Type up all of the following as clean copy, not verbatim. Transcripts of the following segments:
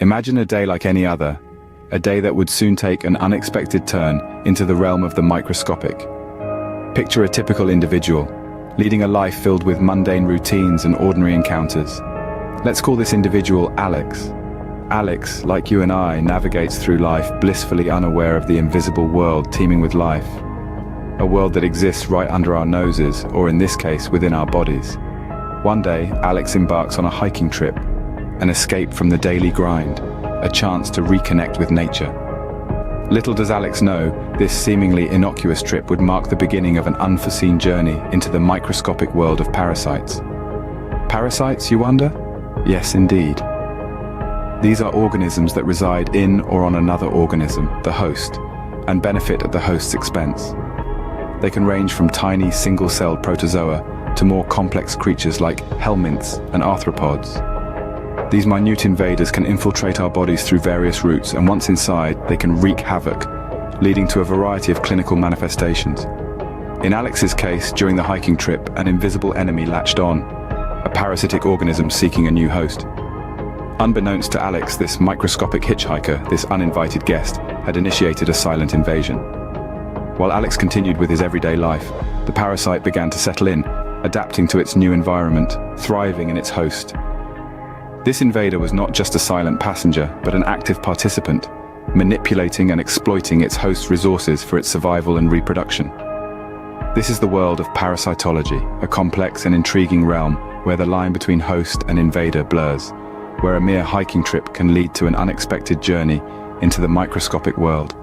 Imagine a day like any other, a day that would soon take an unexpected turn into the realm of the microscopic. Picture a typical individual, leading a life filled with mundane routines and ordinary encounters. Let's call this individual Alex. Alex, like you and I, navigates through life blissfully unaware of the invisible world teeming with life. A world that exists right under our noses, or in this case, within our bodies. One day, Alex embarks on a hiking trip, an escape from the daily grind, a chance to reconnect with nature. Little does Alex know, this seemingly innocuous trip would mark the beginning of an unforeseen journey into the microscopic world of parasites. Parasites, you wonder? Yes, indeed. These are organisms that reside in or on another organism, the host, and benefit at the host's expense. They can range from tiny single-celled protozoa to more complex creatures like helminths and arthropods. These minute invaders can infiltrate our bodies through various routes, and once inside, they can wreak havoc, leading to a variety of clinical manifestations. In Alex's case, during the hiking trip, an invisible enemy latched on, a parasitic organism seeking a new host. Unbeknownst to Alex, this microscopic hitchhiker, this uninvited guest, had initiated a silent invasion. While Alex continued with his everyday life, the parasite began to settle in, adapting to its new environment, thriving in its host. This invader was not just a silent passenger, but an active participant, manipulating and exploiting its host's resources for its survival and reproduction. This is the world of parasitology, a complex and intriguing realm where the line between host and invader blurs, where a mere hiking trip can lead to an unexpected journey into the microscopic world.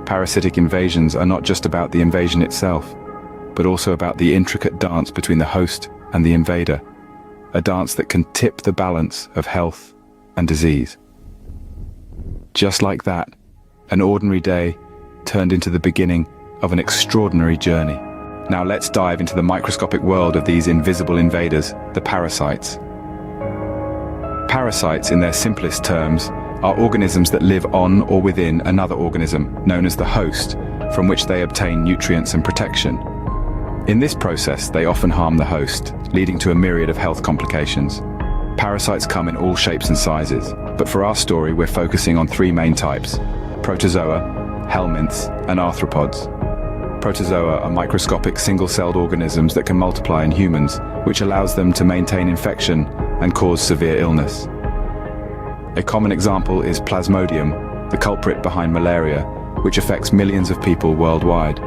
Parasitic invasions are not just about the invasion itself, but also about the intricate dance between the host and the invader, a dance that can tip the balance of health and disease. Just like that, an ordinary day turned into the beginning of an extraordinary journey. Now let's dive into the microscopic world of these invisible invaders, the parasites. Parasites, in their simplest terms, are organisms that live on or within another organism, known as the host, from which they obtain nutrients and protection. In this process, they often harm the host, leading to a myriad of health complications. Parasites come in all shapes and sizes, but for our story, we're focusing on three main types: protozoa, helminths, and arthropods. Protozoa are microscopic single-celled organisms that can multiply in humans, which allows them to maintain infection and cause severe illness. A common example is Plasmodium, the culprit behind malaria, which affects millions of people worldwide.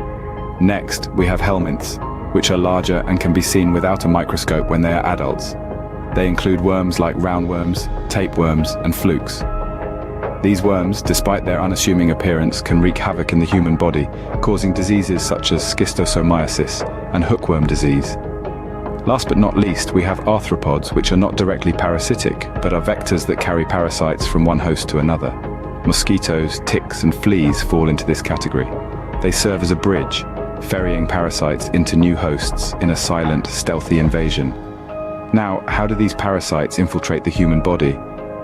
Next, we have helminths, which are larger and can be seen without a microscope when they are adults. They include worms like roundworms, tapeworms, and flukes. These worms, despite their unassuming appearance, can wreak havoc in the human body, causing diseases such as schistosomiasis and hookworm disease. Last but not least, we have arthropods, which are not directly parasitic, but are vectors that carry parasites from one host to another. Mosquitoes, ticks, and fleas fall into this category. They serve as a bridge, ferrying parasites into new hosts in a silent, stealthy invasion. Now, how do these parasites infiltrate the human body?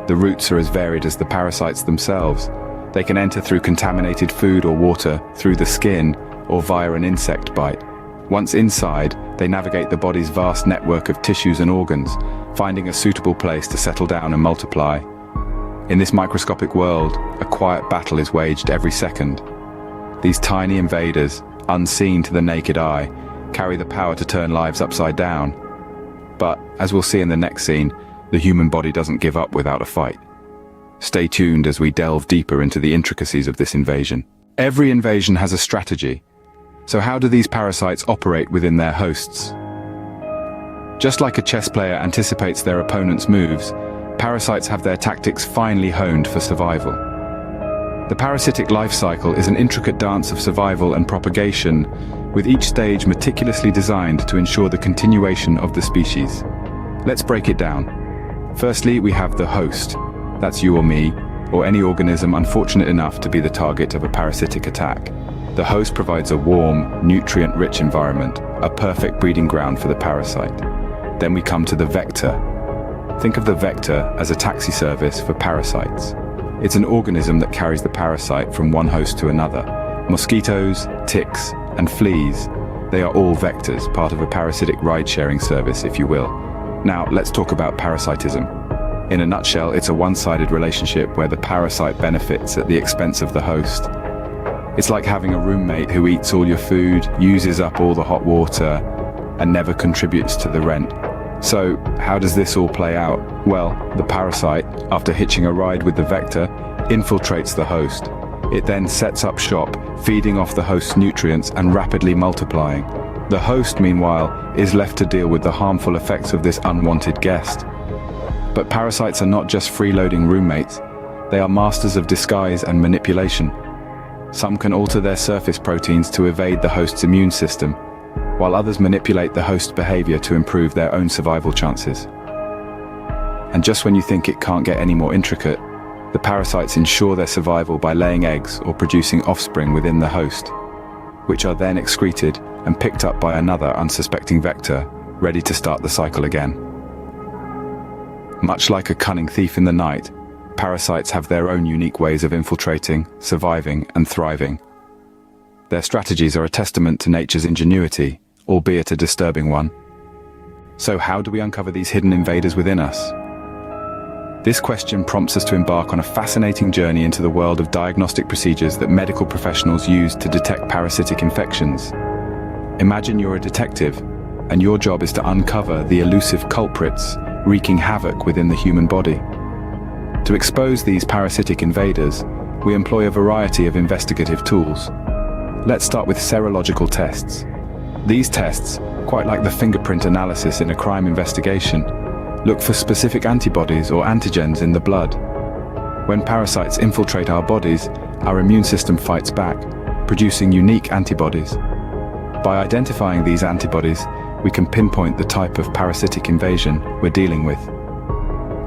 The routes are as varied as the parasites themselves. They can enter through contaminated food or water, through the skin, or via an insect bite. Once inside, they navigate the body's vast network of tissues and organs, finding a suitable place to settle down and multiply. In this microscopic world, a quiet battle is waged every second. These tiny invaders, unseen to the naked eye, carry the power to turn lives upside down. But, as we'll see in the next scene, the human body doesn't give up without a fight. Stay tuned as we delve deeper into the intricacies of this invasion. Every invasion has a strategy. So how do these parasites operate within their hosts? Just like a chess player anticipates their opponent's moves, parasites have their tactics finely honed for survival. The parasitic life cycle is an intricate dance of survival and propagation, with each stage meticulously designed to ensure the continuation of the species. Let's break it down. Firstly, we have the host. That's you or me, or any organism unfortunate enough to be the target of a parasitic attack. The host provides a warm, nutrient-rich environment, a perfect breeding ground for the parasite. Then we come to the vector. Think of the vector as a taxi service for parasites. It's an organism that carries the parasite from one host to another. Mosquitoes, ticks, and fleas, they are all vectors, part of a parasitic ride-sharing service, if you will. Now, let's talk about parasitism. In a nutshell, it's a one-sided relationship where the parasite benefits at the expense of the host. It's like having a roommate who eats all your food, uses up all the hot water, and never contributes to the rent. So, how does this all play out? Well, the parasite, after hitching a ride with the vector, infiltrates the host. It then sets up shop, feeding off the host's nutrients and rapidly multiplying. The host, meanwhile, is left to deal with the harmful effects of this unwanted guest. But parasites are not just freeloading roommates. They are masters of disguise and manipulation. Some can alter their surface proteins to evade the host's immune system, while others manipulate the host's behavior to improve their own survival chances. And just when you think it can't get any more intricate, the parasites ensure their survival by laying eggs or producing offspring within the host, which are then excreted and picked up by another unsuspecting vector, ready to start the cycle again. Much like a cunning thief in the night, parasites have their own unique ways of infiltrating, surviving, and thriving. Their strategies are a testament to nature's ingenuity, albeit a disturbing one. So how do we uncover these hidden invaders within us? This question prompts us to embark on a fascinating journey into the world of diagnostic procedures that medical professionals use to detect parasitic infections. Imagine you're a detective, and your job is to uncover the elusive culprits wreaking havoc within the human body. To expose these parasitic invaders, we employ a variety of investigative tools. Let's start with serological tests. These tests, quite like the fingerprint analysis in a crime investigation, look for specific antibodies or antigens in the blood. When parasites infiltrate our bodies, our immune system fights back, producing unique antibodies. By identifying these antibodies, we can pinpoint the type of parasitic invasion we're dealing with.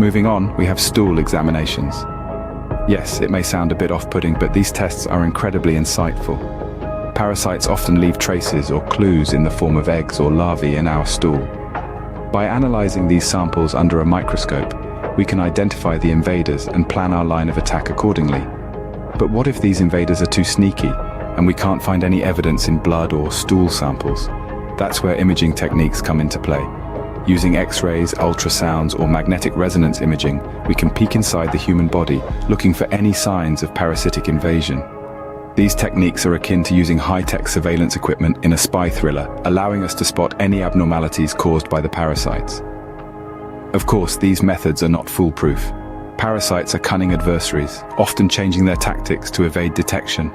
Moving on, we have stool examinations. Yes, it may sound a bit off-putting, but these tests are incredibly insightful. Parasites often leave traces or clues in the form of eggs or larvae in our stool. By analyzing these samples under a microscope, we can identify the invaders and plan our line of attack accordingly. But what if these invaders are too sneaky and we can't find any evidence in blood or stool samples? That's where imaging techniques come into play. Using X-rays, ultrasounds, or magnetic resonance imaging, we can peek inside the human body, looking for any signs of parasitic invasion. These techniques are akin to using high-tech surveillance equipment in a spy thriller, allowing us to spot any abnormalities caused by the parasites. Of course, these methods are not foolproof. Parasites are cunning adversaries, often changing their tactics to evade detection.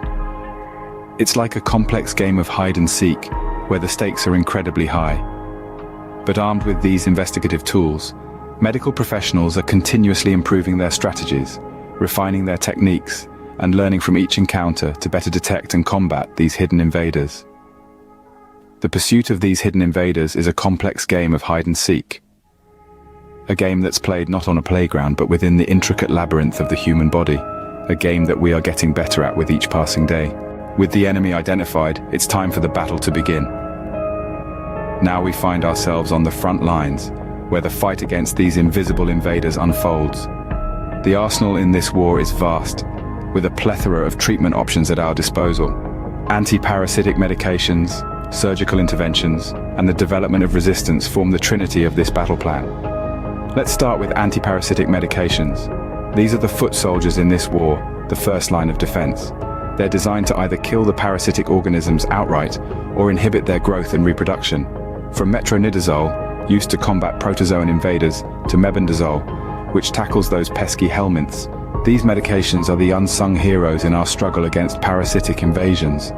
It's like a complex game of hide and seek, where the stakes are incredibly high. But armed with these investigative tools, medical professionals are continuously improving their strategies, refining their techniques, and learning from each encounter to better detect and combat these hidden invaders. The pursuit of these hidden invaders is a complex game of hide and seek. A game that's played not on a playground but within the intricate labyrinth of the human body, a game that we are getting better at with each passing day. With the enemy identified, it's time for the battle to begin. Now we find ourselves on the front lines, where the fight against these invisible invaders unfolds. The arsenal in this war is vast, with a plethora of treatment options at our disposal. Anti-parasitic medications, surgical interventions, and the development of resistance form the trinity of this battle plan. Let's start with anti-parasitic medications. These are the foot soldiers in this war, the first line of defense. They're designed to either kill the parasitic organisms outright or inhibit their growth and reproduction. From metronidazole, used to combat protozoan invaders, to mebendazole, which tackles those pesky helminths, these medications are the unsung heroes in our struggle against parasitic invasions.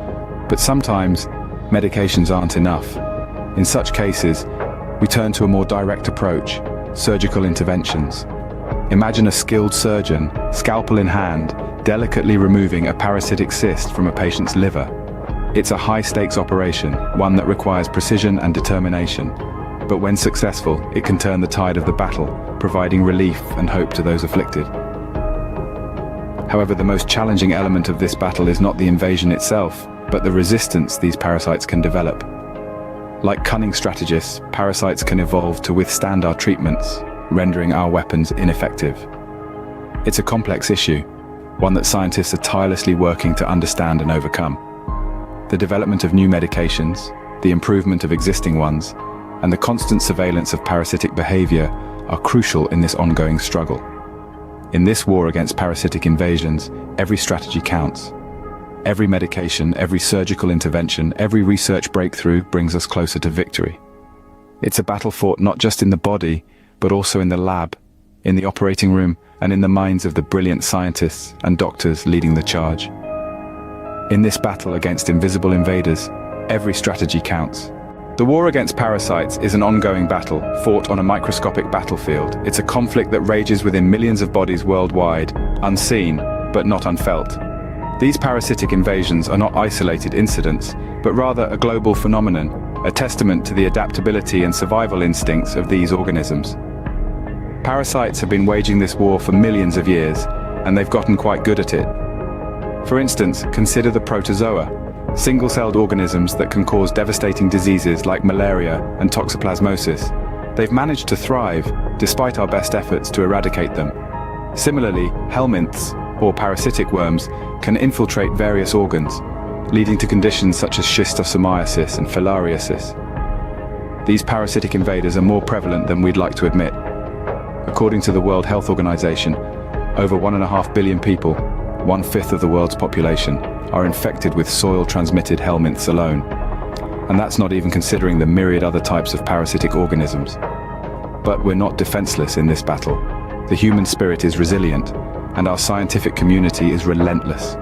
But sometimes, medications aren't enough. In such cases, we turn to a more direct approach, surgical interventions. Imagine a skilled surgeon, scalpel in hand, delicately removing a parasitic cyst from a patient's liver. It's a high-stakes operation, one that requires precision and determination. But when successful, it can turn the tide of the battle, providing relief and hope to those afflicted. However, the most challenging element of this battle is not the invasion itself, but the resistance these parasites can develop. Like cunning strategists, parasites can evolve to withstand our treatments, rendering our weapons ineffective. It's a complex issue, one that scientists are tirelessly working to understand and overcome. The development of new medications, the improvement of existing ones, and the constant surveillance of parasitic behavior are crucial in this ongoing struggle. In this war against parasitic invasions, every strategy counts. Every medication, every surgical intervention, every research breakthrough brings us closer to victory. It's a battle fought not just in the body, but also in the lab, in the operating room, and in the minds of the brilliant scientists and doctors leading the charge. In this battle against invisible invaders, every strategy counts. The war against parasites is an ongoing battle, fought on a microscopic battlefield. It's a conflict that rages within millions of bodies worldwide, unseen, but not unfelt. These parasitic invasions are not isolated incidents, but rather a global phenomenon, a testament to the adaptability and survival instincts of these organisms. Parasites have been waging this war for millions of years, and they've gotten quite good at it. For instance, consider the protozoa, single-celled organisms that can cause devastating diseases like malaria and toxoplasmosis. They've managed to thrive, despite our best efforts to eradicate them. Similarly, helminths, or parasitic worms, can infiltrate various organs, leading to conditions such as schistosomiasis and filariasis. These parasitic invaders are more prevalent than we'd like to admit. According to the World Health Organization, over 1.5 billion people, 1/5 of the world's population, are infected with soil-transmitted helminths alone. And that's not even considering the myriad other types of parasitic organisms. But we're not defenseless in this battle. The human spirit is resilient, and our scientific community is relentless.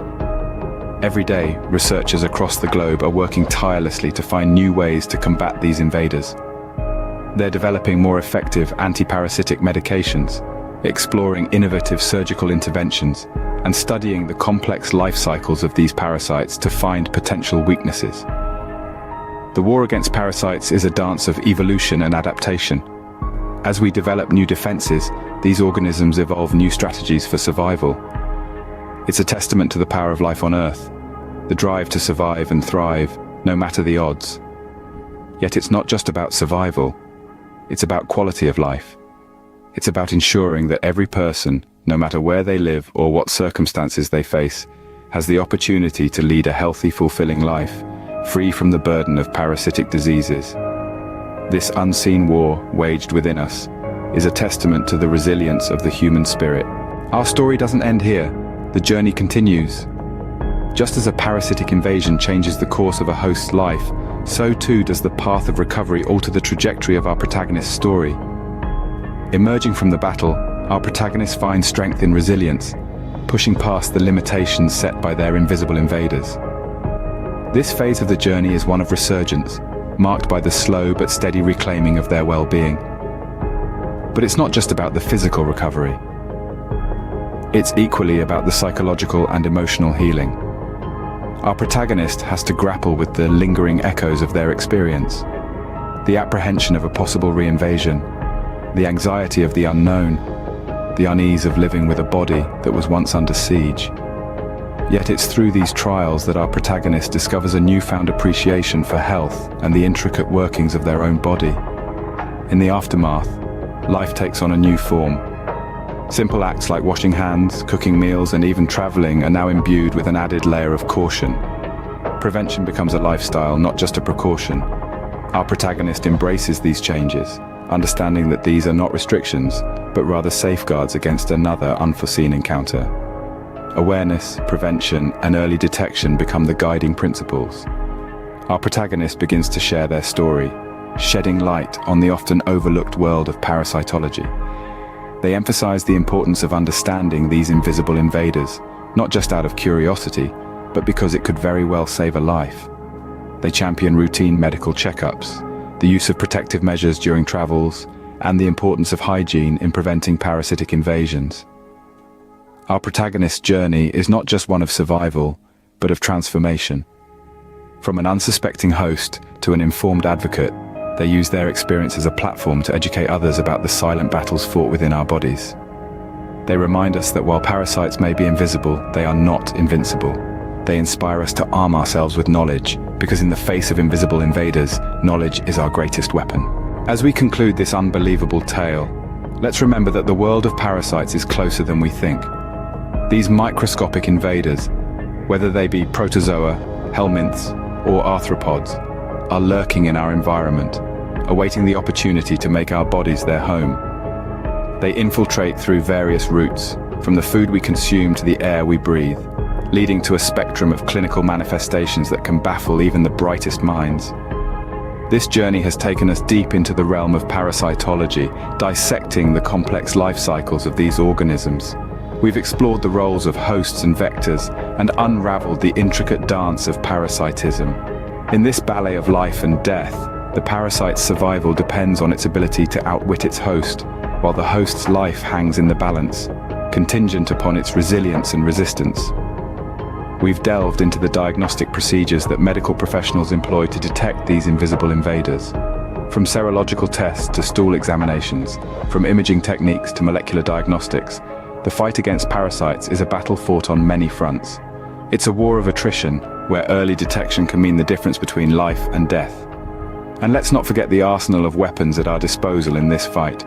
Every day, researchers across the globe are working tirelessly to find new ways to combat these invaders. They're developing more effective anti-parasitic medications, exploring innovative surgical interventions, and studying the complex life cycles of these parasites to find potential weaknesses. The war against parasites is a dance of evolution and adaptation. As we develop new defenses, these organisms evolve new strategies for survival. It's a testament to the power of life on Earth, the drive to survive and thrive, no matter the odds. Yet it's not just about survival, it's about quality of life. It's about ensuring that every person, no matter where they live or what circumstances they face, has the opportunity to lead a healthy, fulfilling life, free from the burden of parasitic diseases. This unseen war, waged within us, is a testament to the resilience of the human spirit. Our story doesn't end here. The journey continues. Just as a parasitic invasion changes the course of a host's life, so too does the path of recovery alter the trajectory of our protagonist's story. Emerging from the battle, our protagonists find strength in resilience, pushing past the limitations set by their invisible invaders. This phase of the journey is one of resurgence, marked by the slow but steady reclaiming of their well-being. But it's not just about the physical recovery. It's equally about the psychological and emotional healing. Our protagonist has to grapple with the lingering echoes of their experience, the apprehension of a possible reinvasion, the anxiety of the unknown, the unease of living with a body that was once under siege. Yet it's through these trials that our protagonist discovers a newfound appreciation for health and the intricate workings of their own body. In the aftermath, life takes on a new form. Simple acts like washing hands, cooking meals, and even traveling are now imbued with an added layer of caution. Prevention becomes a lifestyle, not just a precaution. Our protagonist embraces these changes, understanding that these are not restrictions, but rather safeguards against another unforeseen encounter. Awareness, prevention, and early detection become the guiding principles. Our protagonist begins to share their story, shedding light on the often overlooked world of parasitology. They emphasize the importance of understanding these invisible invaders, not just out of curiosity, but because it could very well save a life. They champion routine medical checkups, the use of protective measures during travels, and the importance of hygiene in preventing parasitic invasions. Our protagonist's journey is not just one of survival, but of transformation. From an unsuspecting host to an informed advocate, they use their experience as a platform to educate others about the silent battles fought within our bodies. They remind us that while parasites may be invisible, they are not invincible. They inspire us to arm ourselves with knowledge, because in the face of invisible invaders, knowledge is our greatest weapon. As we conclude this unbelievable tale, let's remember that the world of parasites is closer than we think. These microscopic invaders, whether they be protozoa, helminths, or arthropods, are lurking in our environment, awaiting the opportunity to make our bodies their home. They infiltrate through various routes, from the food we consume to the air we breathe, leading to a spectrum of clinical manifestations that can baffle even the brightest minds. This journey has taken us deep into the realm of parasitology, dissecting the complex life cycles of these organisms. We've explored the roles of hosts and vectors and unraveled the intricate dance of parasitism. In this ballet of life and death, the parasite's survival depends on its ability to outwit its host, while the host's life hangs in the balance, contingent upon its resilience and resistance. We've delved into the diagnostic procedures that medical professionals employ to detect these invisible invaders. From serological tests to stool examinations, from imaging techniques to molecular diagnostics, the fight against parasites is a battle fought on many fronts. It's a war of attrition, where early detection can mean the difference between life and death. And let's not forget the arsenal of weapons at our disposal in this fight.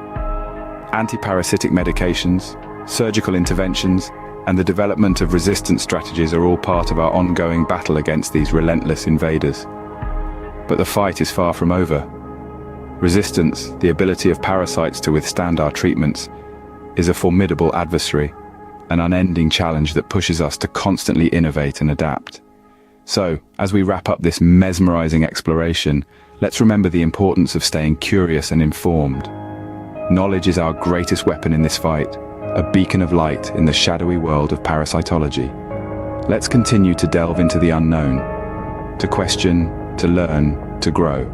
Anti-parasitic medications, surgical interventions, and the development of resistance strategies are all part of our ongoing battle against these relentless invaders. But the fight is far from over. Resistance, the ability of parasites to withstand our treatments, is a formidable adversary, an unending challenge that pushes us to constantly innovate and adapt. So, as we wrap up this mesmerizing exploration, let's remember the importance of staying curious and informed. Knowledge is our greatest weapon in this fight, a beacon of light in the shadowy world of parasitology. Let's continue to delve into the unknown, to question, to learn, to grow.